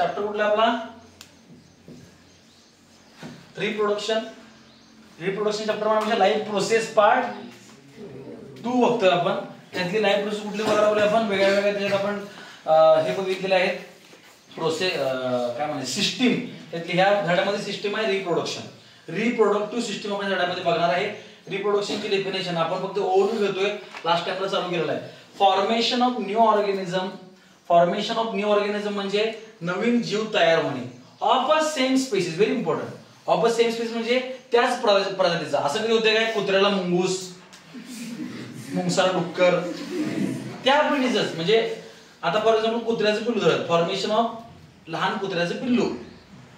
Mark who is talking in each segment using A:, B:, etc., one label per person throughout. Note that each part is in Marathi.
A: चॅप्टर कुठला आपला रिप्रोडक्शन चॅप्टर म्हणजे लाईफ प्रोसेस पार्ट 2 बघतोय आपण. त्यातली लाईफ प्रोसेस कुठली बघायला आपण वेगळ्या त्याच्यात आपण हे बघितलेले आहेत प्रोसेस काय म्हणजे सिस्टीम. त्यातली ह्या धड्यामध्ये सिस्टीम आहे रिप्रोडक्टिव्ह सिस्टीम आपण धड्यामध्ये बघणार आहे. रिप्रोडक्शनची डेफिनेशन आपण फक्त ओव्हरव्ह्यू घेतोय, लास्ट टाइमला चालू केलेला आहे. फॉर्मेशन ऑफ न्यू ऑर्गॅनिझम म्हणजे नवीन जीव तयार होणे of a same species. Very important. Of a same species म्हणजे त्याच प्रजातीचा. असं कधी होते काय कुत्र्याला मुंगूस, मुंगसाला डुक्कर, त्या पिढीचंच. म्हणजे आता फॉर एक्झाम्पल कुत्र्याचं पिल्लू धरत, फॉर्मेशन ऑफ लहान कुत्र्याचं पिल्लू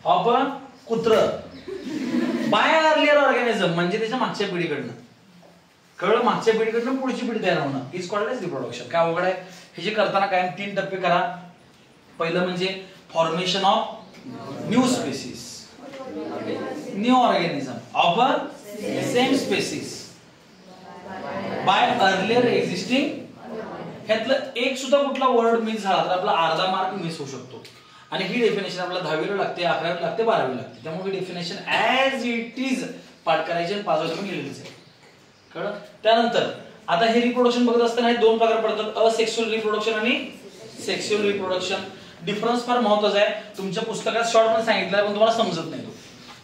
A: ऑफ अ कुत्र बाय अर्लियर ऑर्गॅनिझम म्हणजे त्याच्या मागच्या पिढीकडनं. कळलं? मागच्या पिढीकडनं पुढची पिढी तयार होणं इज कॉल्ड एज रिप्रोडक्शन. काय अवघड आहे हे जे करताना काय 3 टप्पे करा. पहिलं म्हणजे formation of new species, new organism of a same species by earlier existing. ह्यातलं एक सुद्धा कुठला वर्ड मिस झाला तर आपला अर्धा मार्क मिस होऊ शकतो. आणि ही डेफिनेशन आपल्याला 10वीला लागते, 11वीला लागते, 12वीला लागते. त्यामुळे ही डेफिनेशन ऍज इट इज पाठ करायची आणि 5 वर्ष पण लिहिलेलीच आहे. कळलं? त्यानंतर आता हे रिप्रोडक्शन बघत असताना हे 2 प्रकार पडतात, असेक्सुअल रिप्रोडक्शन आणि सेक्सुअल रिप्रोडक्शन. डिफरन्स फार महत्त्वाचा आहे. तुमच्या पुस्तकात शॉर्ट मध्ये सांगितलं पण तुम्हाला समजत नाही तो.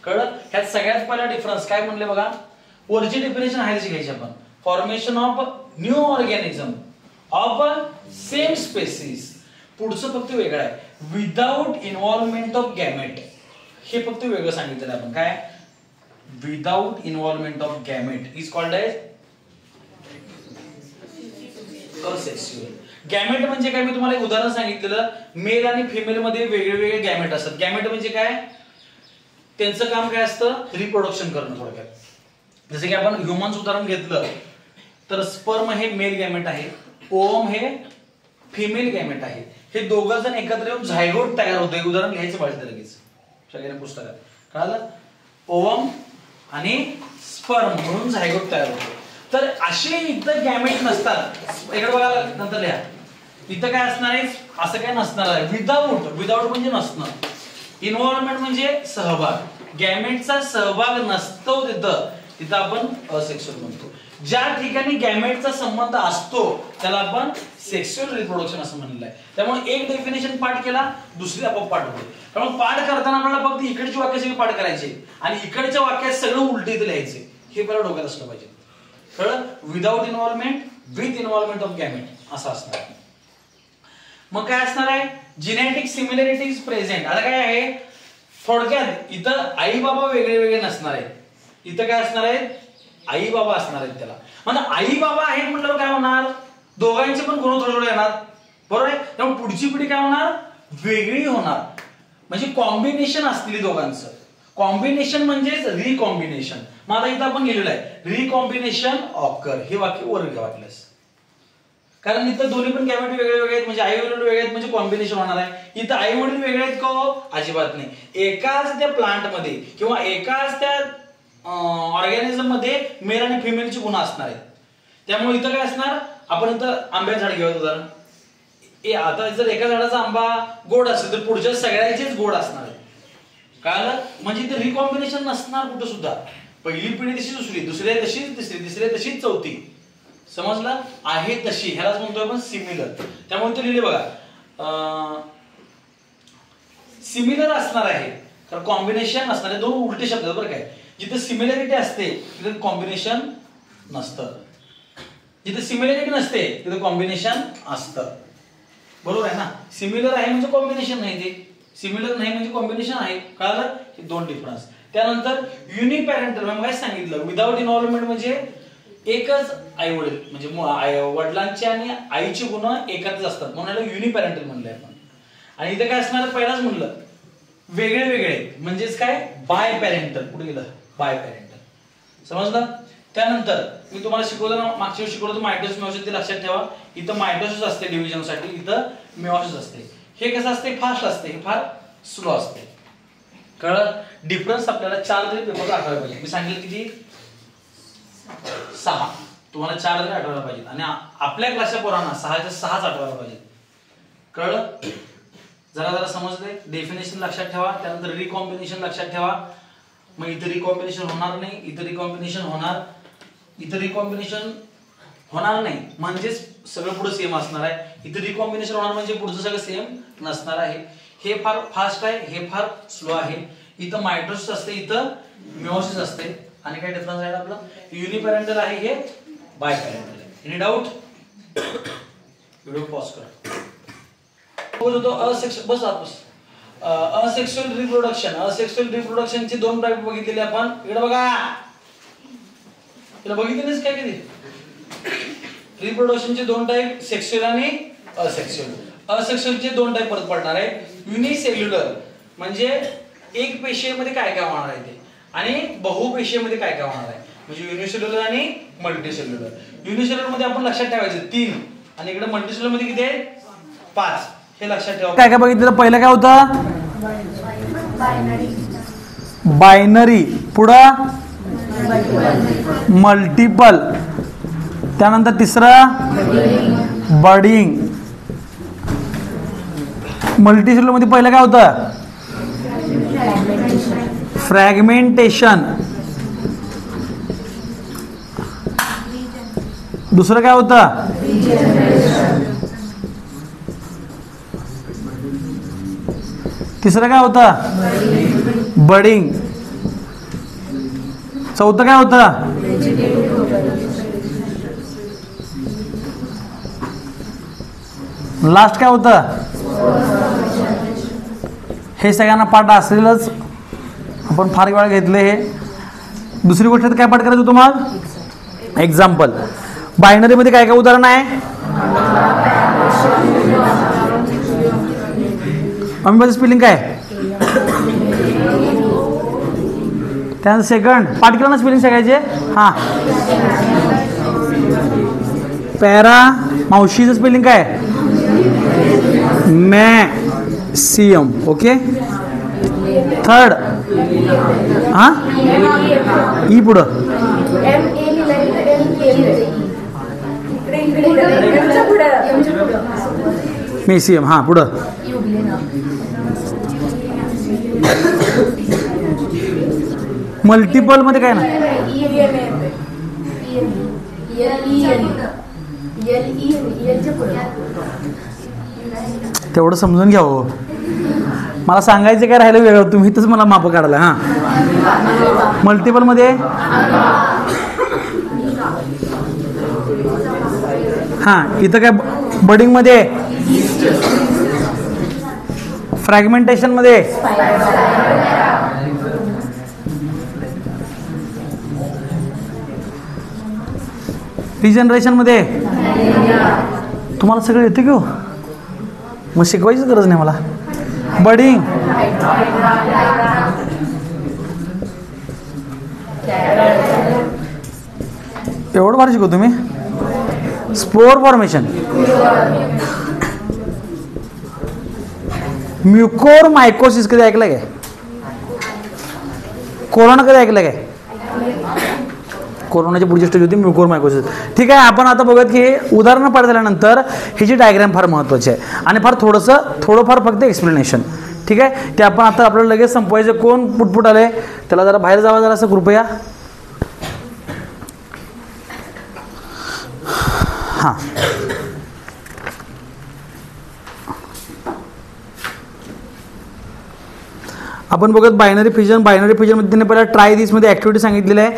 A: कळलं? ह्यात सगळ्यात पहिला डिफरन्स काय म्हणले बघा. वरची डेफिनेशन आहे तशी घ्यायची आपण. Formation of new organism of a same species. पुढचं फक्त वेगळं आहे, विदाउट इन्व्हॉल्वमेंट ऑफ गॅमेट. हे फक्त वेगळं सांगितलं आपण. काय? Without involvement of gamete is called as asexual. Gamete म्हणजे काय? मी तुम्हाला एक उदाहरण सांगितलेलं. मेल आणि फिमेल मध्ये वेगळे गॅमेट असतात. गॅमेट म्हणजे काय? त्यांचं काम काय असतं? रिप्रोडक्शन करणं थोडक्यात. जसं की आपण ह्युमन्स उदाहरण घेतलं तर स्पर्म हे मेल गॅमेट आहे, ओव्हम हे फिमेल गॅमेट आहे. हे दोघं जण एकत्र येऊन झायगोट तयार होतं. उदाहरण घ्यायचं पाहिजे लगेच सगळ्यांना पुस्तकात. कळालं? ओव्हम आणि स्पर्म म्हणून झायगोट तयार होतो. तर असे इथं गॅमेट नसतात. इकडे बघा नंतर लिहा. इथं काय असणार आहे? असं काय नसणार आहे. विदाउट म्हणजे नसणं. इन्व्हॉल्वमेंट म्हणजे सहभाग. गॅमेटचा सहभाग नसतो तिथं आपण असेक्सुअल म्हणतो. ज्या ठिकाणी गॅमेटचा संबंध असतो त्याला आपण सेक्सुअल रिप्रोडक्शन असं म्हणलेलं आहे. त्यामुळे एक डेफिनेशन पाठ केला, दुसरी आपोआप पाठ होते. त्यामुळे पाठ करताना आपल्याला फक्त इकडची वाक्य सगळी पाठ करायचे आणि इकडच्या वाक्यात सगळं उलटे इथे लिहायचे. हे पहिला डोक्यात असलं पाहिजे. कळलं? Without involvement, with involvement of gamete असं असणार. मग काय असणार आहे? Genetic similarities present. आता काय आहे थोडक्यात इथं आई बाबा वेगळे नसणार आहेत. इथं काय असणार आहे? आई बाबा असणार आहेत त्याला. म्हणजे आई बाबा आहेत म्हटल्यावर काय होणार? दोघांचे पण गुण थोडे येणार. बरोबर आहे? त्यामुळे पुढची पिढी काय होणार? वेगळी होणार. म्हणजे कॉम्बिनेशन असतील दोघांचं. कॉम्बिनेशन म्हणजेच रिकॉम्बिनेशन. मग आता इथं आपण लिहिलेलं आहे रिकॉम्बिनेशन ऑकर. हे वाक्य वर घ्या वाटल्यास. कारण इथं दोन्ही पण गॅमेट वेगळे आहेत म्हणजे आई वडील वेगळे आहेत म्हणजे कॉम्बिनेशन होणार आहे. इथं आई वडील वेगळे आहेत का? अजिबात नाही. एकाच त्या प्लांट मध्ये किंवा एकाच त्या ऑर्गॅनिझम मध्ये मेल आणि फिमेलची गुण असणार आहेत. त्यामुळे इथं काय असणार? आपण इथं आंब्याचं झाड घेऊया उदाहरण. आता जर एका झाडाचा आंबा गोड असेल तर पुढच्या सगळ्यांचेच गोड असणार आहे. कळलं? म्हणजे इथं रिकॉम्बिनेशन नसणार कुठं सुद्धा. पहिली पिढी तशी दुसरी तशीच तिसरी तशीच चौथी. समजलं? आहे तशी. ह्यालाच म्हणतोय आपण सिमिलर. त्यामुळे ते लिहिले बघा सिमिलर असणार आहे कारण कॉम्बिनेशन असणार आहे. 2 उलटे शब्द बरं काय. जिथे सिमिलॅरिटी असते तिथे कॉम्बिनेशन नसतं. जिथे सिमिलॅरिटी नसते तिथे कॉम्बिनेशन असतं. बरोबर आहे ना? सिमिलर आहे म्हणजे कॉम्बिनेशन नाही. ते सिमिलर नाही म्हणजे कॉम्बिनेशन आहे. कळलं? हे 2 डिफरन्स. त्यानंतर युनिपॅरेंटल मग काय सांगितलं? विदाउट इन्व्हॉल्वमेंट म्हणजे एकच आई वडील म्हणजे वडिलांचे आणि आईची गुण एकच असतात म्हणून युनिपॅरेंटल म्हणलंय आपण. आणि इथे काय असणार? पहिलाच म्हणलं वेगळे म्हणजेच काय? Biparental. पुढे गेलं बाय पॅरेंटल. समजलं? त्यानंतर मी तुम्हाला शिकवलं मागच्या वेळी शिकवलं मायटोसिस मेयोसिस. ते लक्षात ठेवा. इथं मायटोसिस असते डिव्हिजन साठी, इथं मेयोसिस असते. हे कसं असते? फास्ट असते, हे फार स्लो असते. कळलं? डिफरन्स आपल्याला 4 तरी पेपर आठवायला पाहिजे. मी सांगितलं किती? 6. तुम्हाला 4 तरी आठवायला पाहिजे आणि आपल्या क्लासच्या पोरांना 6च्या 6च आठवायला पाहिजे. कळलं? जरा जरा समजले. डेफिनेशन लक्षात ठेवा, त्यानंतर रिकॉम्बिनेशन लक्षात ठेवा. मग इथं रिकॉम्बिनेशन होणार नाही, इथं रिकॉम्बिनेशन होणार, इथं रिकॉम्बिनेशन होणार नाही म्हणजेच सगळं पुढे सेम असणार आहे. इथं रिकॉम्बिनेशन होणार म्हणजे पुढचं सगळं सेम नसणार आहे. हे फार फास्ट आहे, हे फार स्लो आहे. इथं मायटोसिस असते, इथं मिओसिस असते. आणि काय डिफरन्स आहे आपला? युनिपॅरेंटल आहे, हे बायपॅरेंटल आहे. Any doubt? व्हिडिओ पॉज करा. Asexual reproduction. असेक्सुअल रिप्रोडक्शनचे 2 टाईप बघितलेले आपण. इकडे बघा, तुला बघितलेच काय कधी? रिप्रोडक्शनचे 2 टाईप, सेक्सुअल आणि असेक्सुअल. असेक्सुअलचे 2 टाईप परत पडणार आहे. युनिसेल्युलर म्हणजे एक पेशीमध्ये काय काय होणार आहे ते, आणि बहुपेशीमध्ये काय काय होणार आहे. म्हणजे युनिसेल्युलर आणि मल्टीसेल्युलर. युनिसेल्युलर मध्ये आपण लक्षात ठेवायचं 3, आणि इकडे मल्टीसेल्युलर मध्ये किती आहे? 5. हे लक्षात ठेवा. काय काय बघितलं? पहिलं काय होतं? बायनरी. पुढं मल्टिपल. त्यानंतर तिसरं बडिंग. मल्टीसेल्युलर मध्ये पहिलं काय होतं? फ्रॅगमेंटेशन. दुसरं काय होतं? तिसरं काय होतं? बडिंग. चौथं काय होतं? लास्ट काय होतं? हे सगळ्यांना पाठ असलेलंच, आपण फार वेळा घेतले हे. दुसरी गोष्ट काय पाठ करायचं होतं मग? एक्झाम्पल. बायनरी मध्ये काय काय उदाहरण आहे? अमिबाचं स्पेलिंग काय? त्यानंतर सेकंड पाठ केलं ना स्पेलिंग सगळ्याचे. हा, पॅरा मावशीचं स्पेलिंग काय? मॅसियम. ओके. थर्ड हा ई पुढं मेसियम. हा पुढं मल्टिपल मध्ये काय ना? तेवढं समजून घ्या हो. मला सांगायचं काय राहिलं वेगळं, तुम्ही इथंच मला माप काढला. हा, मल्टिपल मध्ये हा इथं काय? बडिंग मध्ये, फ्रॅगमेंटेशन मध्ये, रिजनरेशन मध्ये. तुम्हाला सगळं येतं की हो? मग शिकवायची गरज नाही मला. बडिंग, एवढं भारी शिकवतो तुम्ही. स्पोर फॉर्मेशन, म्युकोर मायकोसिस कधी ऐकलं काय? कोरोना कधी ऐकलं काय? कोरोनाची पुढची स्टेज होती म्युकोर मायकोसिस. ठीक आहे. आपण आता बघत की उदाहरणं पाठ झाल्यानंतर ह्याची डायग्राम फार महत्त्वाची आहे आणि फार थोडंफार फक्त एक्सप्लेनेशन. ठीक आहे. ते आपण आता आपल्याला लगेच संपवायचं. कोण पुटपुट आले त्याला जरा बाहेर जावा जरा असं कृपया. हां, आपण बघत बायनरी फिजन. बायनरी फिजनमध्ये त्यांनी पहिला ट्राय दिस मध्ये ॲक्टिव्हिटी सांगितलेलं आहे,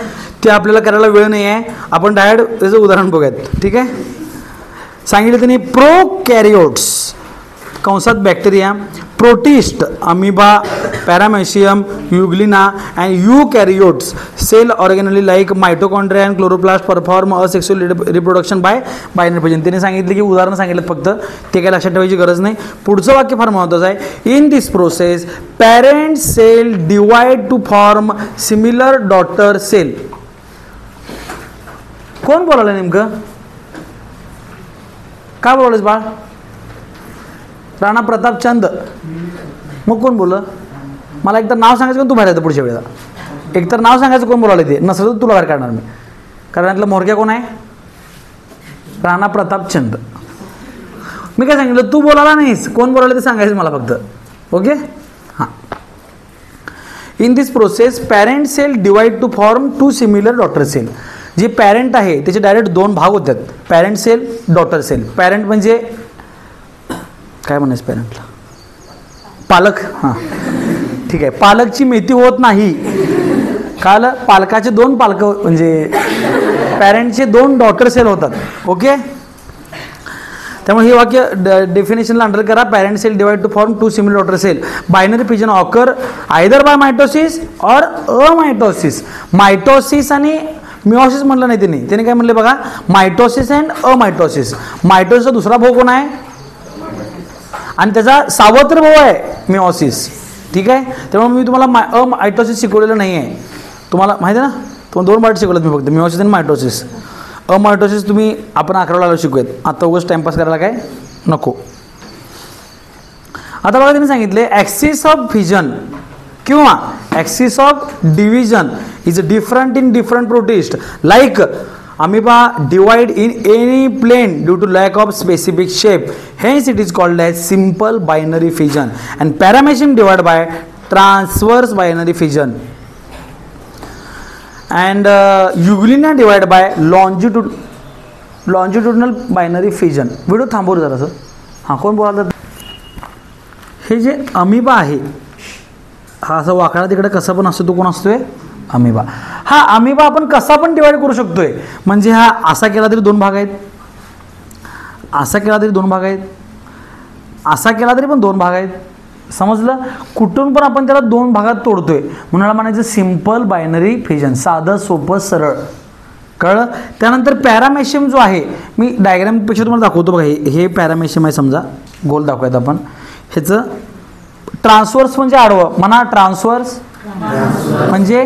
A: ते आपल्याला करायला वेळ नाही आहे. आपण डायरेक्ट त्याचं उदाहरण बघूयात. ठीक आहे. सांगितलं त्यांनी प्रोकॅरियोट्स कंसात bacteria, protist amoeba, paramecium, euglena and eukaryotes cell organelle like mitochondria and chloroplast perform asexual reproduction by binary fission. त्यांनी सांगितलं की उदाहरण सांगितलं फक्त, ते काय लक्षात ठेवायची गरज नाही. पुढचं वाक्य फार महत्त्वाचं आहे. In this process parent cell divide to form similar daughter cell. कोण बोलायला नेमकं? का बोलायच बाळ? राणा प्रताप चंद. मग कोण बोललं? मला एकतर नाव सांगायचं कोण, तू बाहेर येतं पुढच्या वेळेला. एकतर नाव सांगायचं कोण बोलावलं ते, नसलं तर तुला बाहेर काढणार मी. कारण यातलं मोरक्या कोण आहे? राणा प्रताप चंद.
B: मी काय सांगितलं, तू बोलायला नाहीस, कोण बोलायला ते सांगायचं मला फक्त. ओके. हां. In this process parent cell divide to form 2 similar daughter cell. जे पॅरेंट आहे त्याचे डायरेक्ट 2 भाग होतात, parent cell, daughter cell. Parent म्हणजे काय म्हणायचं पॅरेंटला? पालक. हां ठीक आहे. पालकची मेथी होत नाही. काल पालकाचे 2 पालक म्हणजे पॅरेंटचे 2 डॉटर सेल होतात. ओके. त्यामुळे हे वाक्य डेफिनेशनला अंडर करा. Parent cell divide to form 2 similar daughter cell. Binary fission occur either by mitosis or amitosis. Mitosis आणि मिओसिस म्हटलं नाही त्याने काय म्हणले बघा, मायटोसिस अँड अमायटोसिस. मायटोसिसचा दुसरा भाऊ कोण आहे आणि त्याचा सावत्र भाऊ आहे मिओसिस. ठीक आहे. त्यामुळे मी तुम्हाला अमायटोसिस शिकवलेलं नाही आहे. तुम्हाला माहिती आहे ना, तुम्हाला 2 पार्ट शिकवलं मी फक्त, मिओसिस आणि मायटोसिस. अमायटोसिस तुम्ही आपण 11वीला आलो शिकूयात. आता उगाच टाइमपास करायला काय नको. आता बघा त्यांनी सांगितले ॲक्सिस ऑफ फिजन किंवा axis of division is different in different protist. Like amoeba divide in any plane due to lack of specific shape, hence it is called as simple binary fission. And paramecium divide by transverse binary fission, and Euglena divide by longitudinal binary fission. Video थांबवू जरासं. हां कोण बोलायला? हे जे अमिबा आहे हा असा वाकडा तिकडे कसा पण असतो, तो कोण असतोय? अमिबा. हा अमिबा आपण कसा पण डिवाइड करू शकतोय. म्हणजे हा असा केला तरी 2 भाग आहेत, असा केला तरी 2 भाग आहेत, असा केला तरी पण 2 भाग आहेत. समजलं? कुठून पण आपण त्याला 2 भागात तोडतोय म्हणून म्हणायचं सिंपल बायनरी फिजन. साधं सोपं सरळ. कळलं? त्यानंतर पॅरामेशियम जो आहे, मी डायग्रामपेक्षा तुम्हाला दाखवतो बघा. हे पॅरामेशियम आहे समजा, गोल दाखवूयात आपण. ह्याचं ट्रान्सवर्स म्हणजे आडवं म्हणा, ट्रान्सवर्स म्हणजे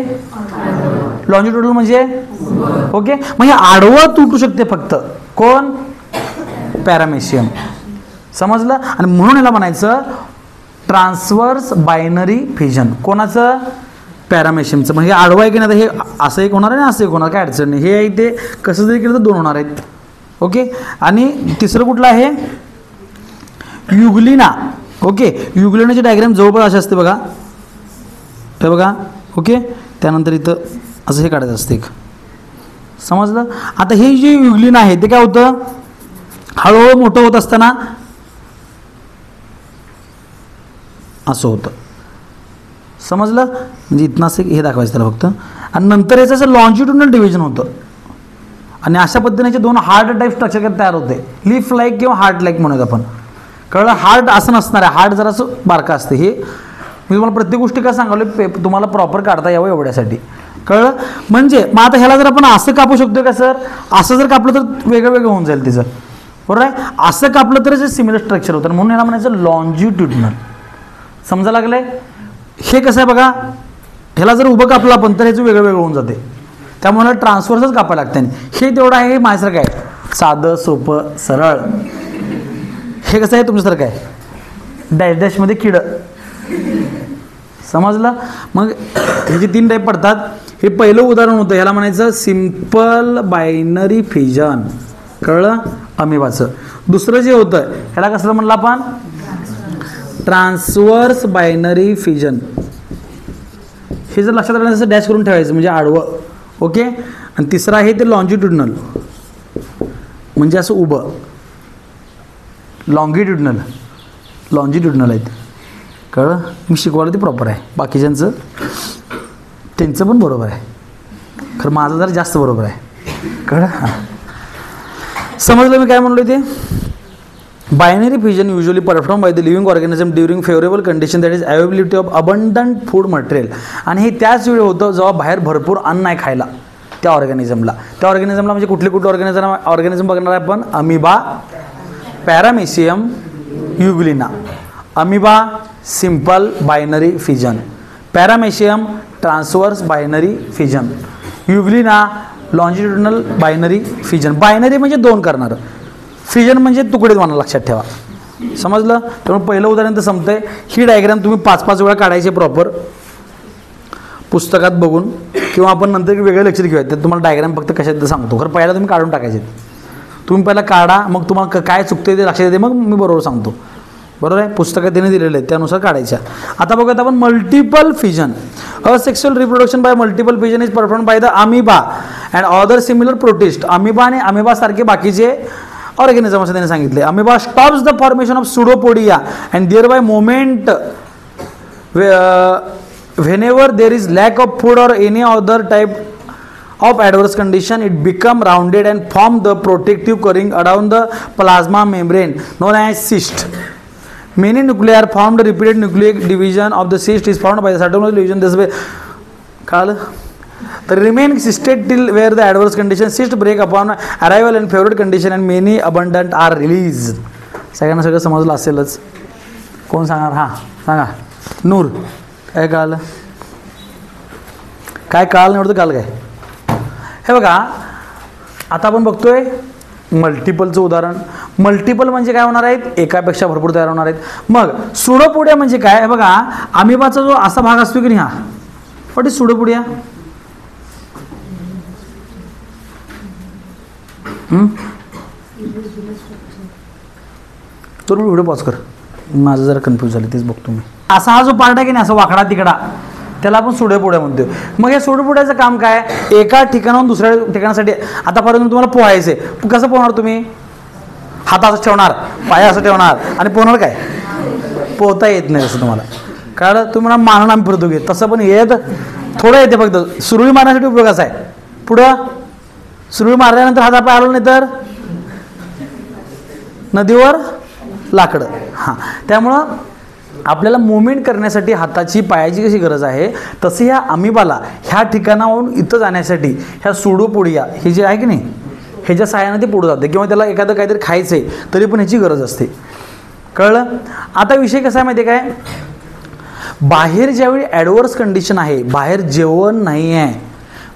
B: लॉन्जिट्युडल म्हणजे ओके. म्हणजे आडवं तुटू शकते फक्त. कोण? पॅरामेशियम. समजलं? आणि म्हणून याला म्हणायचं ट्रान्सवर्स बायनरी फिजन. कोणाचं? पॅरामेशियमचं. म्हणजे आडवं आहे की नाही, हे असं एक होणार आहे आणि असं एक होणार, काय अडचण नाही. हे आहे ते कसं जरी केलं तर 2 होणार आहेत. ओके. आणि तिसरं कुठलं आहे? युग्लिना. ओके. युग्लिनाची डायग्राम जवळपास अशी असते बघा, हे बघा. ओके. त्यानंतर इथं असं हे काढायचं असतं एक. समजलं? आता हे जे युग्लिना आहे ते काय होतं, हळूहळू मोठं होत असताना असं होतं. समजलं? म्हणजे इथनं असं हे दाखवायचं त्याला फक्त. आणि नंतर याचं असं लॉन्जिट्युडनल डिव्हिजन होतं आणि अशा पद्धतीने 2 हार्ट टाईप स्ट्रक्चर तयार होते. लीफ लाईक किंवा हार्ट लाईक म्हणूयात आपण. कळलं? हार्ट असं नसणार आहे, हार्ट जरा असं बारका असते. हे मी तुम्हाला प्रत्येक गोष्टी काय सांगावले तुम्हाला प्रॉपर काढता यावं एवढ्यासाठी. कळलं? म्हणजे मग आता ह्याला जर आपण असं कापू शकतो का सर? असं जर कापलं तर वेगळं वेगळं होऊन जाईल तिचं, बरोबर आहे. असं कापलं तर जे सिमिलर स्ट्रक्चर होतं म्हणून याला म्हणायचं लॉन्जिट्युडनल. समजा लागलंय? हे कसं आहे बघा, ह्याला जर उभं कापलं आपण तर ह्याचं वेगळं वेगळं होऊन जाते. त्यामुळे ट्रान्सफरच कापायला लागते. हे तेवढं आहे, हे माझ्यासारखं आहे, साधं सोपं सरळ. हे कसं आहे तुमच्यासारखं आहे, डॅश डॅशमध्ये किड. समजलं? मग ह्याचे 3 टाईप पडतात. हे पहिलं उदाहरण होतं, ह्याला म्हणायचं सिम्पल बायनरी फिजन. कळलं? अमिबाचं. दुसरं जे होतं ह्याला कसलं म्हणलं आपण? Transverse binary fission. हे जर लक्षात राहिलं तसं डॅश करून ठेवायचं म्हणजे आडवं. ओके. आणि तिसरं आहे ते लॉन्जिट्युडनल म्हणजे असं उभं. लॉन्जिट्युडनल आहेत. कळलं? मी शिकवायला ते प्रॉपर आहे, बाकीच्यांचं त्यांचं पण बरोबर आहे, खरं माझं जरा जास्त बरोबर आहे. कळलं? हां समजलं मी काय म्हणलो ते? Binary fission usually perform by the living organism during favourable condition, that is availability of abundant food material. आणि हे त्याच वेळी होतं जेव्हा बाहेर भरपूर अन्न आहे खायला त्या ऑर्गॅनिझमला. त्या ऑर्गॅनिझमला म्हणजे कुठले ऑर्गॅनिझम बघणार आहे आपण? Amoeba, paramecium, euglena. Amoeba simple binary fission, paramecium transverse binary fission, euglena longitudinal binary fission. Binary म्हणजे 2 करणार, फिजन म्हणजे तुकडे मला लक्षात ठेवा. समजलं? त्यामुळे पहिलं उदाहरण तर संपतंय. ही डायग्राम तुम्ही 5-5 वेळा काढायची प्रॉपर पुस्तकात बघून, किंवा आपण नंतर वेगळे लेक्चर घेऊयात त्यात तुम्हाला डायग्राम फक्त कशात सांगतो. खरं पहिला तुम्ही काढून टाकायचे. तुम्ही पहिला काढा, मग तुम्हाला काय चुकते ते लक्षात येते, मग मी बरोबर सांगतो. बरोबर आहे, पुस्तकात त्याने दिलेले आहेत त्यानुसार काढायच्या. आता बघूयात आपण multiple fission. Asexual reproduction by multiple fission is perform by the amoeba and other similar protist. Amoeba आणि अमिबा सारखे बाकीचे ऑर्गॅनिझम असं त्यांनी सांगितले. Amoeba stops the formation of pseudopodia and thereby moment whenever there is lack of food or any other type of adverse condition, it become rounded and form the protective covering around the plasma membrane known as cyst. Many nuclei are formed. Repeated nucleic division of the cyst is found by the cytoplasmic division this way. The remain cysted till where the adverse condition cyst break upon arrival and favorite condition and many abundant are released. सगळ्यांना सगळं समजलं असेलच. कोण सांगणार? हां सांगा. नूर, काय कळलं? काय कळलं निवडतं काल काय? हे बघा, आता आपण बघतोय मल्टिपलचं उदाहरण. मल्टिपल म्हणजे काय होणार आहेत? एकापेक्षा भरपूर तयार होणार आहेत. मग सुडोपोडिया म्हणजे काय? हे बघा, अमिबाचा जो असा भाग असतो की नाही, हा व्हॉट इज सुडोपोडिया? तर व्हिडिओ पॉज कर, माझं जरा कन्फ्यूज झालं, तेच बघतो मी. असा हा जो पार्ट आहे की नाही, असा वाकडा तिकडा, त्याला आपण सुडोपोडिया म्हणतो. मग या सुडोपोडियाचं काम काय? एका ठिकाणाहून दुसऱ्या ठिकाणासाठी. आता परत तुम्हाला पोहायचे, कसं पोहणार तुम्ही? हात असं ठेवणार, पाय असं ठेवणार आणि पोहणार काय? पोहता येत नाही असं तुम्हाला. कारण तुम्ही म्हणा मानून आम्ही फिरतो घे, तसं पण येत थोडं येते. फक्त सुरळी मारण्यासाठी उपयोग असा आहे. पुढं सुरळी मारल्यानंतर हात पाय आलो नाही तर नदीवर लाकडं. हां, त्यामुळं आपल्याला मुवमेंट करण्यासाठी हाताची पायाची कशी गरज आहे, तसे ह्या अमिबाला ह्या ठिकाणाहून इथं जाण्यासाठी ह्या सुडोपोडिया हे जे आहे की नाही, ह्याच्या सहाय्याने ते पुढे जाते. किंवा त्याला एखादं काहीतरी खायचं आहे तरी पण ह्याची गरज असते. कळलं? आता विषय कसा आहे माहिती आहे काय? बाहेर ज्यावेळी ॲडव्हर्स कंडिशन आहे, बाहेर जेवण नाही आहे,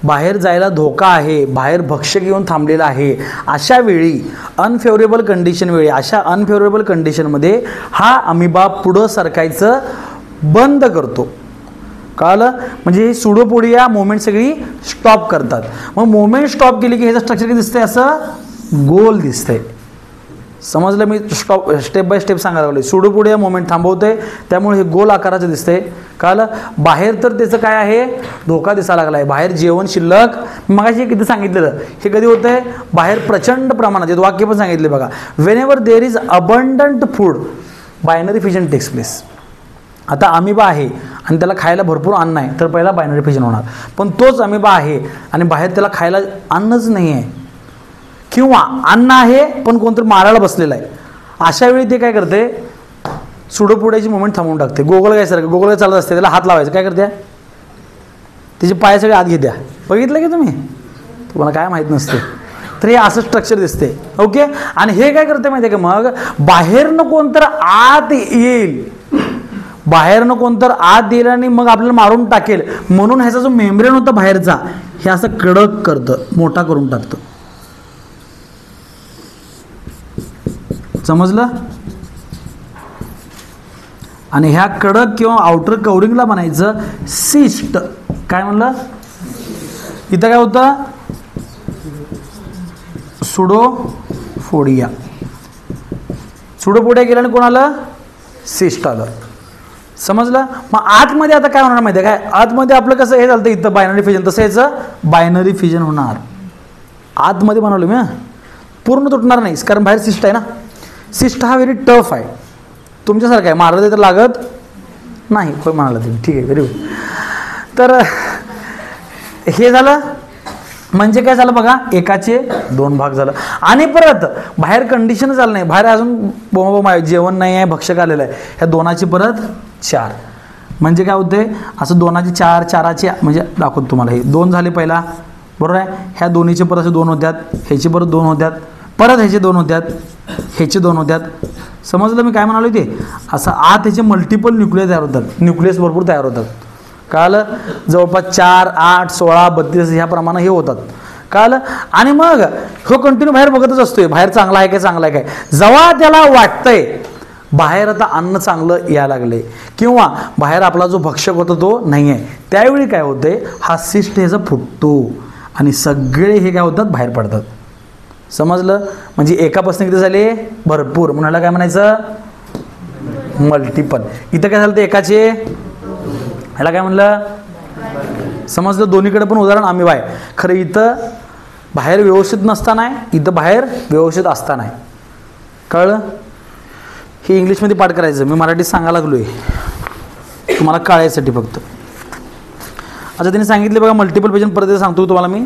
B: बाहेर जायला धोका आहे, बाहेर भक्षक येऊन थांबलेला आहे, अशा वेळी अनफेवरेबल कंडिशन वेळी, अशा अनफेवरेबल कंडिशनमध्ये हा अमिबा पुढं सरकायचं बंद करतो. कळलं? म्हणजे ही सुडोपोडिया मुवमेंट सगळी स्टॉप करतात. मग मुवमेंट स्टॉप केली की ह्याचं स्ट्रक्चर किती दिसतंय? असं गोल दिसतंय. समजलं? मी स्टेप बाय स्टेप सांगायला लागलो. सुडोपोडिया मुवमेंट थांबवतंय, त्यामुळे हे गोल आकाराचं दिसतंय. कळलं? बाहेर तर त्याचं काय आहे? धोका दिसायला लागला आहे. बाहेर जेवण शिल्लक, मगाशी किती सांगितलेलं, हे कधी होतंय? बाहेर प्रचंड प्रमाणात, हे वाक्य पण सांगितले बघा. Whenever there is abundant food binary fission takes place. आता अमिबा आहे आणि त्याला खायला भरपूर अन्न आहे, तर पहिला बायनरी फिजन होणार. पण तोच अमिबा आहे आणि बाहेर त्याला खायला अन्नच नाही आहे, किंवा अन्न आहे पण कोणतरी मारायला बसलेलं आहे, अशा वेळी ते काय करते? सुडोपोडियाची मुवमेंट थांबवून टाकते. गोगल काय सारखं, गोगल चालत असते, त्याला हात लावायचं, काय करते? त्याचे पाय सगळे आत घेत्या. बघितलं की तुम्ही? तुम्हाला काय माहीत नसते. तर हे असं स्ट्रक्चर दिसते. ओके. आणि हे काय करते माहिती आहे का? मग बाहेरनं कोणतर आत येईल, बाहेरनं कोणतर आत येईल आणि मग आपल्याला मारून टाकेल, म्हणून ह्याचा जो मेम्ब्रेन होता बाहेरचा, हे असं कडक करतं, मोठा करून टाकतं. समजलं? आणि ह्या कडक किंवा आउटर कवरिंगला म्हणायचं सिस्ट. काय म्हणलं? इथं काय होतं? सुडोपोडिया. सुडोपोडिया गेल्याने कोण आलं? सिस्ट आलं. समजलं? मग आतमध्ये आता काय होणार माहिती आहे काय? आतमध्ये आपलं कसं हे चालतं इथं बायनरी फिजन, तसं याचं बायनरी फिजन होणार. आतमध्ये बनवलं मी, पूर्ण तुटणार नाही, कारण बाहेर सिस्ट आहे ना. सिस्ट हा व्हेरी टफ आहे, तुमच्यासारखं आहे, मारलं तर लागत नाही. होय म्हणाला तुम्ही, ठीक आहे, व्हेरी गुड. तर हे झालं म्हणजे काय झालं बघा, एकाचे दोन भाग झालं. आणि परत बाहेर कंडिशन झालं नाही, बाहेर अजून बोंबाबोंब आहे, जेवण नाही आहे, भक्षक आलेलं आहे, ह्या दोनाची परत चार. म्हणजे काय होते? असं दोनाचे चार, चाराचे म्हणजे दाखवतो तुम्हाला. हे दोन झाले पहिला, बरोबर आहे. ह्या दोन्हीचे परत असे दोन होत्यात, ह्याचे परत दोन होत्यात, परत ह्याचे दोन होत्यात, ह्याचे दोन होत्यात. समजलं मी काय म्हणालो ते? असं आत ह्याचे मल्टिपल न्यूक्लियस तयार होतात, न्यूक्लियस भरपूर तयार होतात. कळलं? जवळपास 4, 8, 16, 32 ह्या प्रमाणे हे होतात. कळलं? आणि मग हो कंटिन्यू बाहेर बघतच असतोय, बाहेर चांगला आहे काय, चांगला आहे काय. जेव्हा त्याला वाटतंय बाहेर आता अन्न चांगलं यायला लागले, किंवा बाहेर आपला जो भक्षक होता तो नाही आहे, त्यावेळी काय होते? हा सिस्ट ह्याचा फुटतो आणि सगळे हे काय होतात? बाहेर पडतात. समजलं? म्हणजे एकापासून किती झाले? भरपूर, म्हणाला काय म्हणायचं? मल्टिपल. इथं काय झालं? ते एकाचे, ह्याला काय म्हणलं? समजलं? दोन्हीकडे पण उदाहरण अमिबा आहे. खरं इथं बाहेर व्यवस्थित नसताना आहे, इथं बाहेर व्यवस्थित असताना आहे. कळलं? हे इंग्लिशमध्ये पाठ करायचं, मी मराठीत सांगायला लागलो आहे तुम्हाला कळायसाठी फक्त. अच्छा, त्यांनी सांगितले बघा मल्टिपल पिजन, परत सांगतो तुम्हाला मी.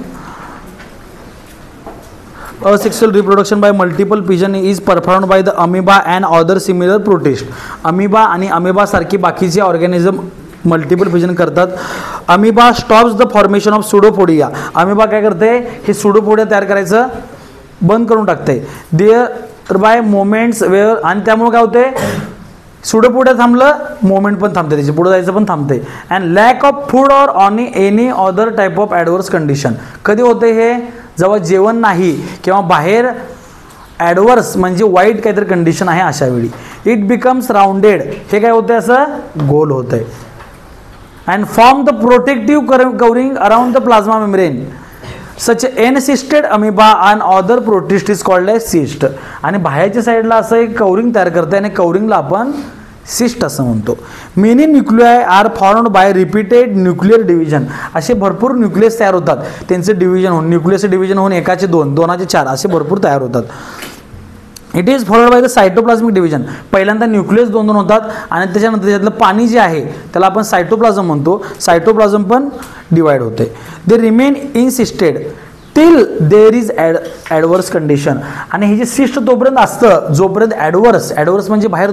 B: Asexual reproduction by multiple pigeon is performed by the amoeba and other similar protist. Amoeba आणि अमिबा सारखी बाकीचे ऑर्गॅनिझम मल्टिपल पिजन करतात. Amoeba stops the formation of pseudopodia. Amoeba काय करते? हे सुडोपोडिया तयार करायचं बंद करून टाकते. देअर बाय मोमेंट्स वेअर, आणि त्यामुळे काय होते? सुडोपोडिया थांबलं, मोमेंट पण थांबते, त्याची पुढे जायचं पण थांबते. And lack of food or any other type of adverse condition. कधी होते हे? जेव्हा जेवण नाही किंवा बाहेर ॲडवर्स म्हणजे वाईट काहीतरी कंडिशन आहे अशा वेळी. It becomes rounded. हे काय होतं? असं गोल होतं आहे. And form the protective covering around the plasma membrane. Such encysted amoeba and other protist is called as cyst. आणि बाहेरच्या साईडला असं एक कवरिंग तयार करते आणि कवरिंगला आपण सिस्ट असं म्हणतो. Many nuclei are formed by repeated nuclear division. असे भरपूर न्यूक्लियस तयार होतात, त्यांचे डिव्हिजन होऊन, न्यूक्लियसचे डिव्हिजन होऊन एकाचे 2, 2चे 4 असे भरपूर तयार होतात. It is followed by the cytoplasmic division. पहिल्यांदा न्यूक्लियस 2 होतात आणि त्याच्यानंतर त्याच्यातलं पाणी जे आहे त्याला आपण सायटोप्लाझम म्हणतो. सायटोप्लाझम पण डिवाइड होते. They remain encysted till there is adverse condition. आणि हे जे सिस्ट तोपर्यंत असतं जोपर्यंत ॲडवर्स म्हणजे बाहेर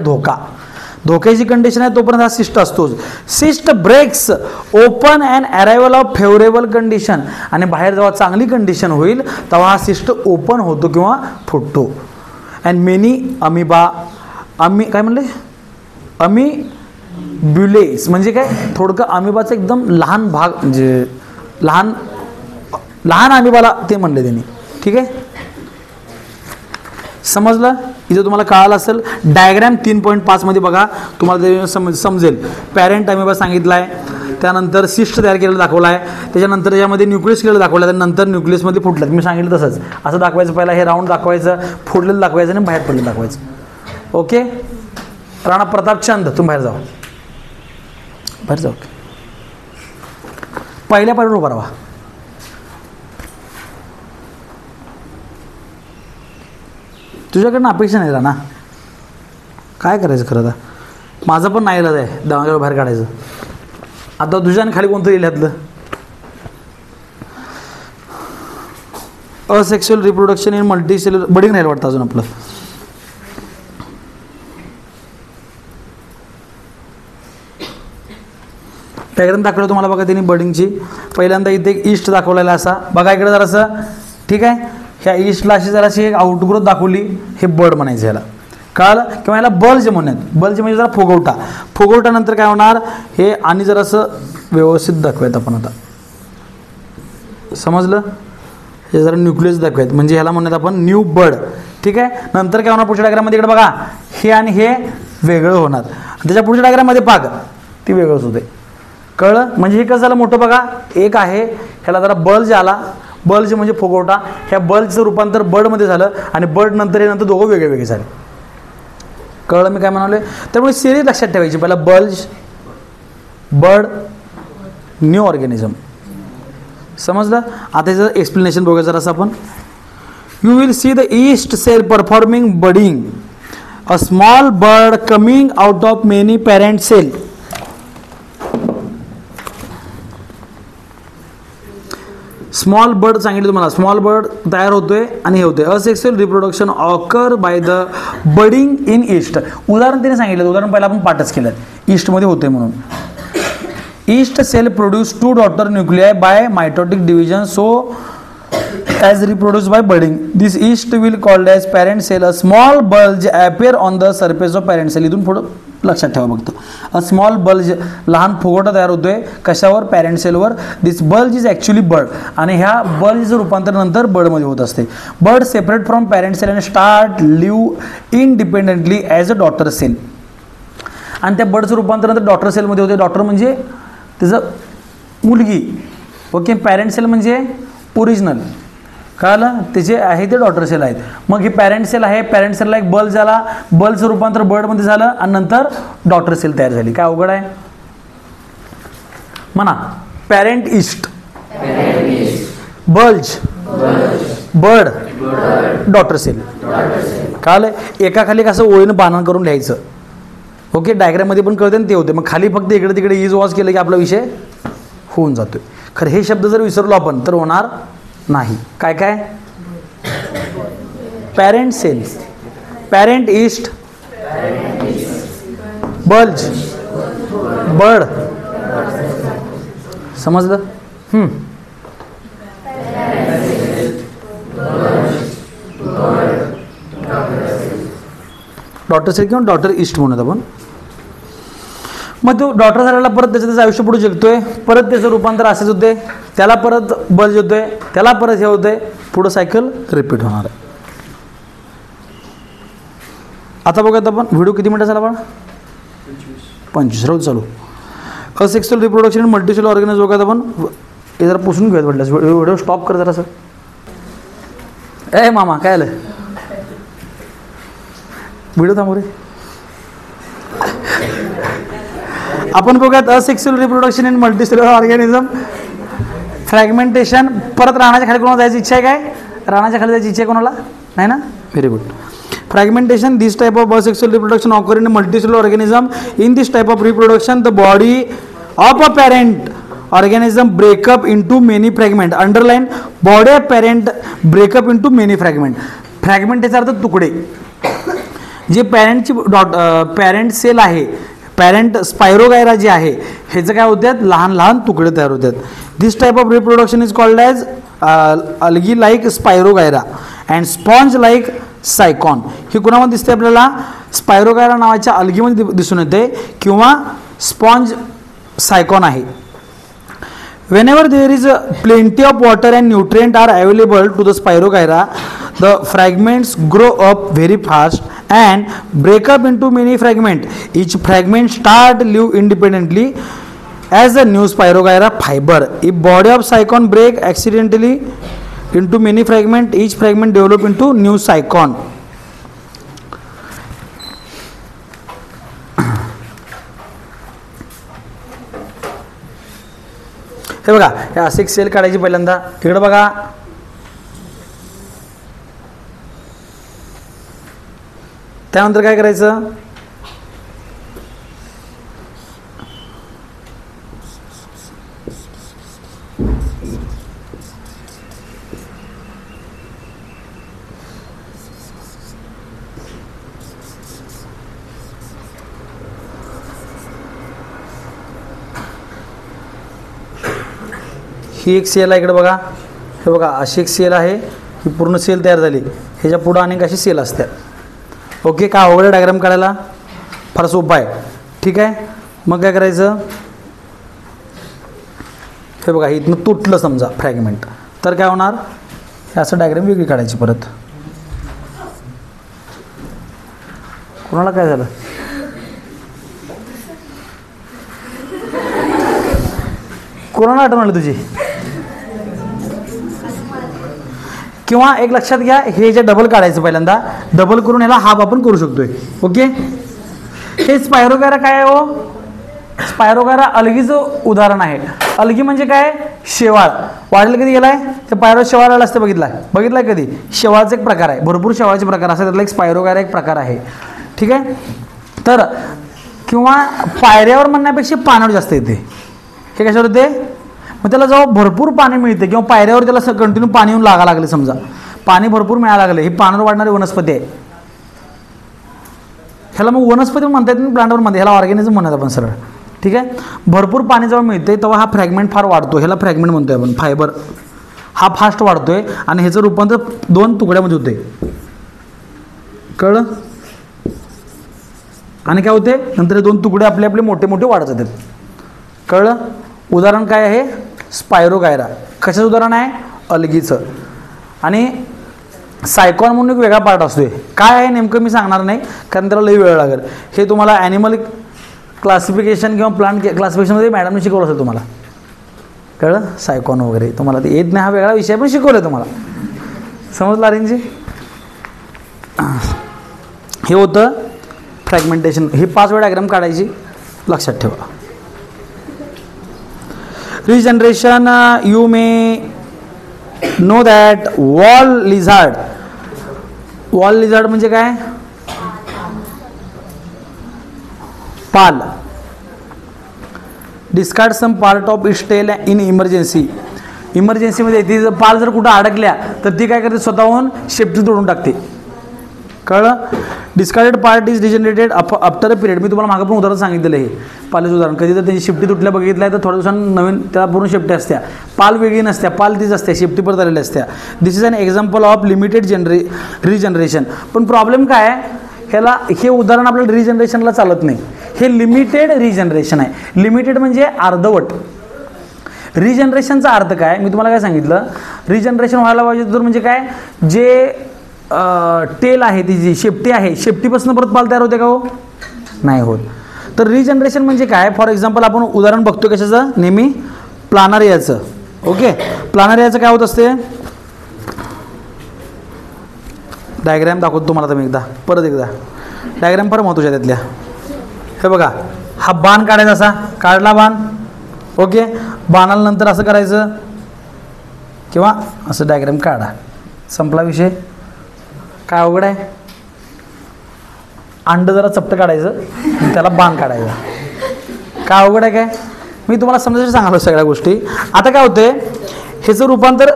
B: धोक्याची कंडिशन आहे तोपर्यंत हा सिस्ट असतोच. Cyst breaks open and arrival of favourable condition. आणि बाहेर जेव्हा चांगली कंडिशन होईल तेव्हा हा सिस्ट ओपन होतो किंवा फुटतो. अँड मेनी अमिबा, काय म्हणले? अमिब्युलेस म्हणजे काय? थोडकं अमिबाचा एकदम लहान भाग, म्हणजे लहान अमिबाला ते म्हणले त्यांनी. ठीक आहे, समजलं? इथं तुम्हाला कळालं असेल. डायग्राम 3.5 मध्ये बघा, तुम्हाला ते समजेल. पॅरेंट अमिबा सांगितला आहे, त्यानंतर सिस्ट तयार केलेलं दाखवला आहे, त्याच्यानंतर त्याच्यामध्ये न्यूक्लियस केलेलं दाखवलं आहे, त्यानंतर न्यूक्लियसमध्ये फुटलं. मी सांगितलं तसंच असं दाखवायचं. पहिला हे राऊंड दाखवायचं, फुटलेलं दाखवायचं आणि बाहेर पडलेलं दाखवायचं. ओके, राणा प्रतापचंद तुम्ही बाहेर जाऊ, पहिल्या पायरीवर उभा राहा. तुझ्याकडनं अपेक्षा नाही ना, काय करायचं खरं? आता माझं पण नाही इलाज आहे दवाखान्यावर बाहेर काढायचं. आता तुझ्या खाली कोणतं येईल ह्यातलं? Asexual reproduction in multicellular budding राहील वाटतं अजून आपलं. डायग्राम दाखवलं तुम्हाला बघा त्यांनी बडिंगची. पहिल्यांदा इथे एक ईस्ट दाखवलेला असा बघा इकडे जरासं. ठीक आहे, ह्या ईस्टला अशी जराशी एक आउटग्रोथ दाखवली, हे बड म्हणायचं ह्याला. कळालं? किंवा ह्याला बल्ज म्हणतात. बल्ज म्हणजे जरा फुगवटा नंतर काय होणार? हे आणि जरासं व्यवस्थित दाखवूयात आपण आता. समजलं? हे जरा न्यूक्लियस दाखवूयात म्हणजे ह्याला म्हणतात आपण न्यू बड. ठीक आहे, नंतर काय होणार पुढच्या डायग्राममध्ये? इकडे बघा, हे आणि हे वेगळं होणार. त्याच्या पुढच्या डायग्राममध्ये पाग ती वेगळंच होते. कळलं? म्हणजे हे कसं झालं मोठं बघा, एक आहे ह्याला जरा बल्ज आला. बल्ज म्हणजे फुगवटा. ह्या बल्जचं रूपांतर बर्डमध्ये झालं आणि बर्ड नंतर हे नंतर दोघं वेगळे वेगळे झाले. कळलं मी काय म्हणाले? त्यामुळे सिरीज लक्षात ठेवायची. पहिला बल्ज, बर्ड, न्यू ऑर्गॅनिझम. समजलं? आता याचं एक्सप्लेनेशन बघूया जरासं आपण. You will see the yeast cell performing budding. A small bud coming out of many parent cell. Small bud सांगितलं तुम्हाला. स्मॉल बर्ड तयार होतोय आणि हे होते. Asexual reproduction occur by the budding in yeast. उदाहरण त्याने सांगितलं, उदाहरण पहिला आपण पाठच केलं, ईस्टमध्ये होते म्हणून. Yeast cell produce 2 daughter nuclei by mitotic division so as reproduced by budding. This yeast will called as parent cell. A small bulge appear on the surface of parent cell. इथून पुढं लक्षात ठेवा फक्त. अ स्मॉल बल्ज, लहान फुगवटा तयार होतोय कशावर? पॅरेंट सेलवर. This bulge is actually bud. आणि ह्या बल्जचं रूपांतर नंतर बर्डमध्ये होत असते. Bud separate from parent cell and start live independently as a daughter cell. आणि त्या बर्डचं रूपांतर नंतर डॉटर सेलमध्ये होते. डॉटर म्हणजे त्याचं मुलगी. ओके, पॅरेंट सेल म्हणजे ओरिजिनल. कळलं, त्याचे आहे ते डॉटर सेल आहेत. मग हे पॅरेंट सेल आहे, पॅरेंट सेलला एक बल्ब झाला, बल्बचं रूपांतर बर्डमध्ये झालं आणि नंतर डॉटर सेल तयार झाली. काय अवघड आहे म्हणा. Parent yeast, bulge, bud, daughter cell. कळलं, एकाखाली कसं ओळीनं बाणन करून लिहायचं. ओके, डायग्राममध्ये पण कळते ना ते होते. मग खाली फक्त इकडे तिकडे इज वॉज केलं की आपला विषय होऊन जातोय. खरं हे शब्द जर विसरलो आपण तर होणार नाही. काय काय, parent cell, parent yeast, bulge, bud. समजलं? डॉटर सेल किंवा डॉटर ईस्ट म्हणत आपण. मग तो डॉटर झालेला परत त्याचं आयुष्य पुढे जगतोय, परत त्याचं रूपांतर असेच होते, त्याला परत बल्ज होतोय, त्याला परत हे होतंय, पुढं सायकल रिपीट होणार आहे. आता बघूयात आपण व्हिडिओ किती मिनिटं झाला पण 25 राहू चालू. असेक्सुअल रिप्रोडक्शन आणि मल्टीसेल ऑर्गॅनिझम बघायत आपण. हे जरा पुसून घेऊयात म्हटलं, व्हिडिओ स्टॉप कर जरा. सर ए मामा काय आलं, व्हिडिओ थांबू रे. आपण बघूयात asexual reproduction in multicellular organism. Fragmentation. परत रानाच्या खाली कोणाला जायची इच्छा आहे काय, रानाच्या खाली जायची इच्छा आहे कोणाला नाही ना, very good. Fragmentation, this type of asexual reproduction occur in multicellular organism. In this type of reproduction the body of a parent organism breakup into many fragment. Underline, body of parent breakup into many fragment. Fragment याचा अर्थ तुकडे. जे पॅरेंटची पॅरेंट सेल आहे, पॅरेंट स्पायरोगायरा जे आहे, ह्याचं काय होतात, लहान लहान तुकडे तयार होतात. This type of reproduction is called as algae like spirogyra and sponge like sycon. हे कुणामध्ये दिसते आपल्याला, स्पायरोगायरा नावाच्या अल्गीमध्ये दिसून येते किंवा स्पॉन्ज सायकॉन आहे. Whenever there is plenty of water and nutrient are available to the Spirogyra, the fragments grow up very fast and break up into many fragments. Each fragment start live independently as a new Spirogyra fiber. If body of cycon break accidentally into many fragments, each fragment develop into new cycon. हे बघा, हे असे एक सेल काढायची पहिल्यांदा. इकडे बघा, त्यानंतर काय करायचं, ही एक सेल आहे. इकडे बघा, हे बघा अशी एक सेल आहे, ही पूर्ण सेल तयार झाली. ह्याच्या पुढं अनेक अशी सेल असतात. ओके, का अवघड डायग्राम काढायला फार सोपा आहे. ठीक आहे, मग काय करायचं, हे बघा इथनं तुटलं समजा फ्रॅगमेंट, तर काय होणार, हे असं डायग्राम वेगळी काढायची. परत कोणाला काय झालं, कोणाला आठवण आली तुझी, किंवा एक लक्षात घ्या, हे जे डबल काढायचं पहिल्यांदा, डबल करून ह्याला हाफ आपण करू शकतोय. ओके, हे स्पायरोगायरा काय आहे हो, स्पायरोगायरा अलगीचं उदाहरण आहे. अलगी म्हणजे काय, शेवाळ. वाढलं कधी गेलाय, ते पायरो शेवाळ असते, बघितलाय कधी, शेवाळचा एक प्रकार आहे, भरपूर शेवाळचे प्रकार असतात, त्यातला एक स्पायरोगायरा एक प्रकार आहे. ठीक आहे, तर किंवा पायऱ्यावर म्हणण्यापेक्षा पाण्यावर जास्त येते. हे कशावर होते, मग त्याला जेव्हा भरपूर पाणी मिळते किंवा पायऱ्यावर त्याला कंटिन्यू पाणी येऊन लागा लागले, समजा पाणी भरपूर मिळायला लागले, ही पाण्यावर वाढणारी वनस्पती आहे. ह्याला मग वनस्पती म्हणता येत नाही, प्लांटवर म्हणते, ह्याला ऑर्गॅनिझम म्हणत आपण सरळ. ठीक आहे, भरपूर पाणी जेव्हा मिळते तेव्हा हा फ्रॅगमेंट फार वाढतो, ह्याला फ्रॅगमेंट म्हणतोय आपण, फायबर. हा फास्ट वाढतोय आणि ह्याचं रूपांतर 2 तुकड्यामध्ये होते. कळलं, आणि काय होते, नंतर 2 तुकडे आपले आपले मोठे मोठे वाढत जातात. कळलं, उदाहरण काय आहे, स्पायरोगायरा. कशाचं उदाहरण आहे, अलगीचं. आणि सायकॉन म्हणून एक वेगळा पार्ट असतोय, काय आहे नेमकं मी सांगणार नाही, कारण त्याला लई वेळ लागेल. हे तुम्हाला ॲनिमल क्लासिफिकेशन किंवा प्लांट क्लासिफिकेशनमध्ये मॅडमने शिकवलं असेल तुम्हाला. कळलं, सायकॉन वगैरे तुम्हाला ते येत नाही, हा वेगळा विषय पण शिकवलं तुम्हाला. समजलं रेंजी? हे होतं फ्रॅगमेंटेशन. हे 5 वेळा डायग्राम काढायची, लक्षात ठेवा. Regeneration, you may know that wall lizard. Wall lizard म्हणजे काय? पाल. Discard some part of its tail in emergency. इमर्जन्सीमध्ये ती जर पाल जर कुठं अडकल्या तर ती काय करते, स्वतःहून शेपटी तोडून टाकते. कळलं? Discarded part is regenerated after a period. मी तुम्हाला मागं पण उदाहरण सांगितलेलं आहे, पाल्याचं उदाहरण. कधी तर त्यांची शेपटी तुटल्या बघितल्या तर थोड्या दिवसांनी नवीन त्याला पूर्ण शेपटी असत्या. पाल वेगळी नसत्या, पाल तीच असते, शेपटी परत आलेल्या असत्या. This is an example of limited regeneration. पण प्रॉब्लेम काय आहे, ह्याला हे उदाहरण आपल्याला रिजनरेशनला चालत नाही. हे लिमिटेड रिजनरेशन आहे. लिमिटेड म्हणजे अर्धवट. रिजनरेशनचा अर्थ काय, मी तुम्हाला काय सांगितलं, रिजनरेशन व्हायला पाहिजे तर म्हणजे काय, जे टेल आहे, ती जी शेपटी आहे, शेपटीपासून परत पाल तयार होते का? हो, नाही होत. तर रिजनरेशन म्हणजे काय, फॉर एक्झाम्पल आपण उदाहरण बघतो कशाचं, नेहमी प्लानारियाचं. ओके, प्लानारियाचं काय होत असते, डायग्रॅम दाखवतो तुम्हाला तर मी परत एकदा. डायग्रॅम फार महत्त्वाच्या त्यातल्या. हे बघा, हा बाण काढायचा, असा काढला बाण. ओके, बाणाला नंतर असं करायचं किंवा असं डायग्रॅम काढा, संपला विषय. काय अवघड आहे, अंड जरा चपटं काढायचं, त्याला बाण काढायचा. काय अवघड आहे काय, मी तुम्हाला समजायचं सांगालो सगळ्या गोष्टी. आता काय होते, ह्याचं रूपांतर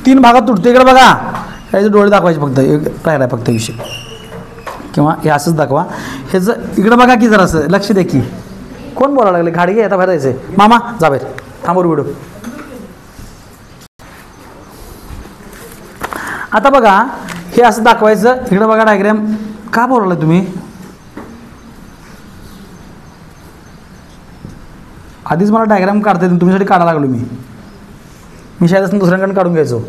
B: 3 भागात तुटते. इकडे बघा, ह्याचे डोळे दाखवायचे फक्त, राहिला फक्त विषय, किंवा हे असंच दाखवा. ह्याचं इकडं बघा की जरा असं लक्ष द्या की. कोण बोलायला लागले, गाडी आता बाहेर जायचं, मामा जा बाहेर, थांबवर व्हिडिओ. आता बघा, हे असं दाखवायचं, इकडं बघा डायग्रॅम. का बोलायला तुम्ही, आधीच मला डायग्रॅम काढता येते, तुमच्यासाठी काढायला लागलो मी शायद असं दुसऱ्यांकडून काढून घ्यायचो.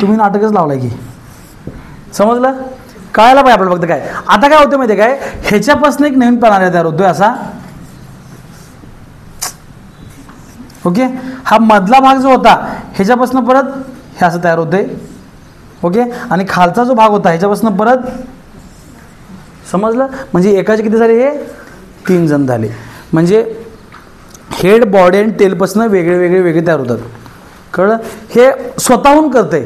B: तुम्ही नाटकच लावलाय की, समजलं? कळायला पाहिजे आपल्याला फक्त काय. आता काय होतं माहिती आहे काय, ह्याच्यापासून एक नवीन प्लानारिया तयार होतोय असा. ओके, हा मधला भाग जो होता ह्याच्यापासून परत हे असं तयार होते. ओके, आणि खालचा जो भाग होता ह्याच्यापासून परत, समजलं? म्हणजे एकाचे किती झाले, हे 3 जण झाले. म्हणजे हेड, बॉडी आणि टेलपासून वेगळे वेगळे तयार होतात. कळलं? हे स्वतःहून करते.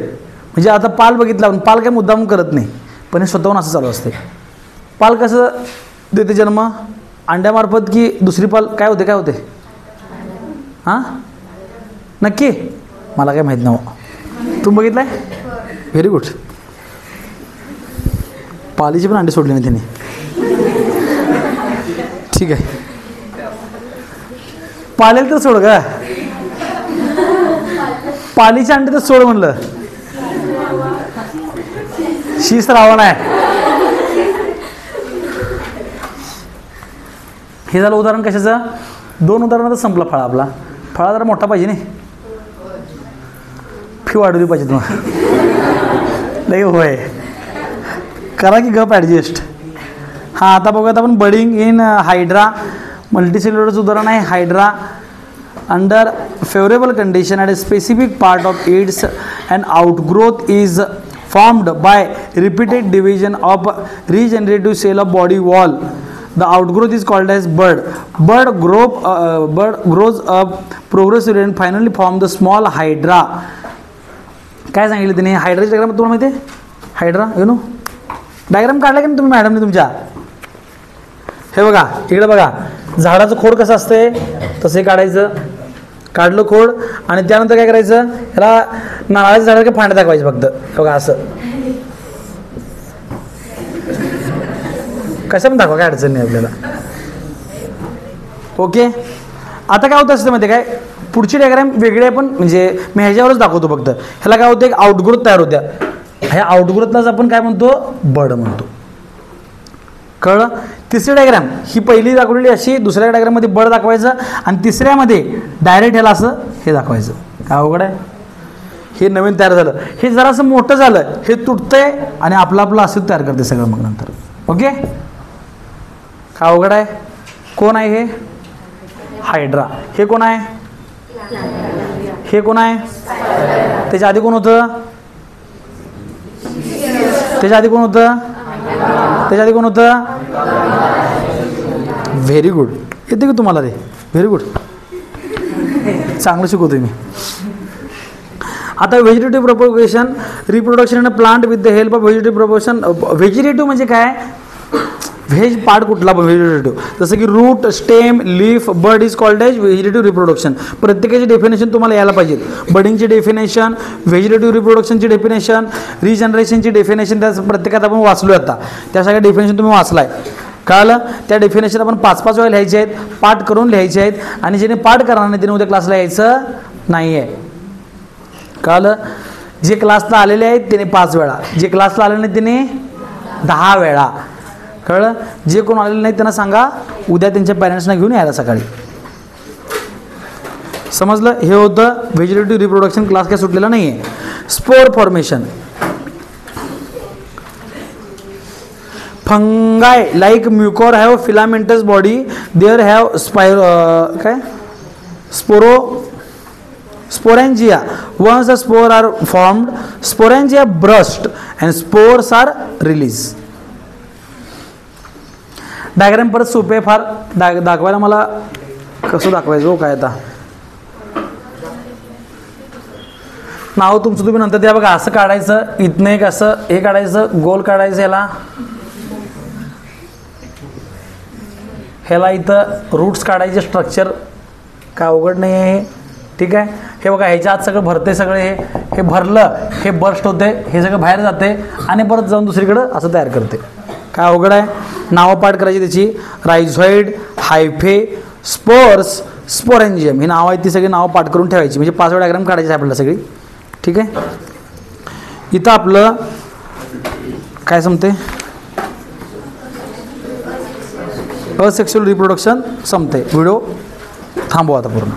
B: म्हणजे आता पाल बघितला, पाल काय मुद्दामून करत नाही, पण हे स्वतःहून असं चालू असते. पाल कसं देते जन्म, अंड्यामार्फत की दुसरी पाल काय होते हां, नक्की मला काय माहीत नव्हतं. तुम्ही बघितलं आहे, व्हेरी गुड. पालीची पण अंडे सोडली नाही त्यांनी, ठीक आहे. पालेल तर सोड का, पालीचे अंडे तर सोड म्हणलं, शीस रावण आहे. हे झालं उदाहरण कशाचं, 2 उदाहरणात संपला फळा आपला. फळा जरा मोठा पाहिजे नाही, फी वाढवली पाहिजे तुम्हाला, लई होय, करा की गप ॲडजस्ट. हां, आता बघूयात आपण बडिंग इन हायड्रा. मल्टीसेल्युलरचं उदाहरण आहे hydra. Under favourable condition at a specific part of it's and outgrowth is formed by repeated division of regenerative cell of body wall. The outgrowth is called as bud. Bud grows up progressively and finally form the small hydra. काय सांगितलं त्याने, हायड्राची डायग्राम तुम्हाला माहिती आहे, हायड्रा यू नो. डायग्राम काढला की नाही तुम्ही मॅडमने तुमच्या. हे बघा, इकडे बघा, झाडाचं खोड कसं असतंय तसे काढायचं. काढलं खोड आणि त्यानंतर काय करायचं, ह्याला नारळाच्या झाडाला काय फांद्या दाखवायचं फक्त. बघा असं, कसं पण दाखवा, काय अडचण नाही आपल्याला. ओके, आता काय होतं असतं माहिती काय, पुढची डायग्राम वेगळी आहे, पण म्हणजे मी ह्याच्यावरच दाखवतो फक्त. ह्याला काय होतं, एक आउटग्रोथ तयार होत्या. ह्या आउटग्रोथलाच आपण काय म्हणतो, बड म्हणतो. कळलं? तिसरी डायग्राम ही पहिली दाखवलेली अशी, दुसऱ्या डायग्राममध्ये बड दाखवायचं आणि तिसऱ्यामध्ये डायरेक्ट ह्याला असं हे दाखवायचं. काय अवघड आहे, हे नवीन तयार झालं, हे जरासं मोठं झालं, हे तुटतंय आणि आपलं असं तयार करते सगळं मग नंतर. ओके, काय अवघड आहे. कोण आहे हे, हायड्रा. हे कोण आहे, हे कोण आहे? त्याच्या आधी कोण होतं? त्याच्या आधी कोण होतं? त्याच्या आधी कोण होतं? Very good. येते की तुम्हाला ते? व्हेरी गुड, चांगलं शिकवतोय मी. आता vegetative propagation, reproduction in a plant with the help of vegetative propagation. Vegetative म्हणजे काय? व्हेज पार्ट कुठला पण व्हेजिटेटिव्ह, जसं की root, stem, leaf, bud is called as vegetative reproduction. प्रत्येकाची डेफिनेशन तुम्हाला यायला पाहिजे. बडिंगची डेफिनेशन, व्हेजिटेटिव्ह रिप्रोडक्शनची डेफिनेशन, रिजनरेशनची डेफिनेशन, त्या प्रत्येकात आपण वाचलो आता. त्या सगळ्या डेफिनेशन तुम्ही वाचलाय, कळलं? त्या डेफिनेशन आपण 5-5 वेळा लिहायचे आहेत, पाठ करून लिहायचे आहेत. आणि ज्याने पाठ करणार नाही त्याने उद्या क्लासला यायचं नाही आहे, कळलं? जे क्लासला आलेले आहेत त्याने 5 वेळा, जे क्लासला आले नाही त्याने 10 वेळा, कळलं? जे कोण आलेले नाही त्यांना सांगा उद्या त्यांच्या पॅरेंट्सना घेऊन यायला सकाळी. समजलं? हे होतं व्हेजिटेटिव्ह रिप्रोडक्शन. क्लास काय सुटलेला नाही आहे. Spore formation. Fungi like Mucor have filamentous body, there have काय sporangia. Once the spore are formed, sporangia burst and spores are released. Diagram परत सोपे फार दाखवायला. मला कसं दाखवायचं हो काय? आता नाव तुमचं तुम्ही नंतर द्या. बघा असं काढायचं, इथनं एक असं हे काढायचं, गोल काढायचं याला, ह्याला इथं रूट्स काढायचे. स्ट्रक्चर काय अवघड नाही आहे हे, ठीक आहे? हे बघा ह्याच्या आत सगळं भरते, सगळे हे भरलं, हे बर्स्ट होते, हे सगळं बाहेर जाते आणि परत जाऊन दुसरीकडं असं तयार करते. काय अवघड आहे? नावं पाठ करायची त्याची. रायझॉइड, हायफे, स्पोर्स, स्पोरेंजियम ही नावं आहेत, ती सगळी नावं पाठ करून ठेवायची. म्हणजे 5 वेळा डायग्राम काढायची आपल्याला सगळी, ठीक आहे? इथं आपलं काय संपते? असेक्शुअल रिप्रोडक्शन संपते. व्हिडिओ थांबवा आता पूर्ण.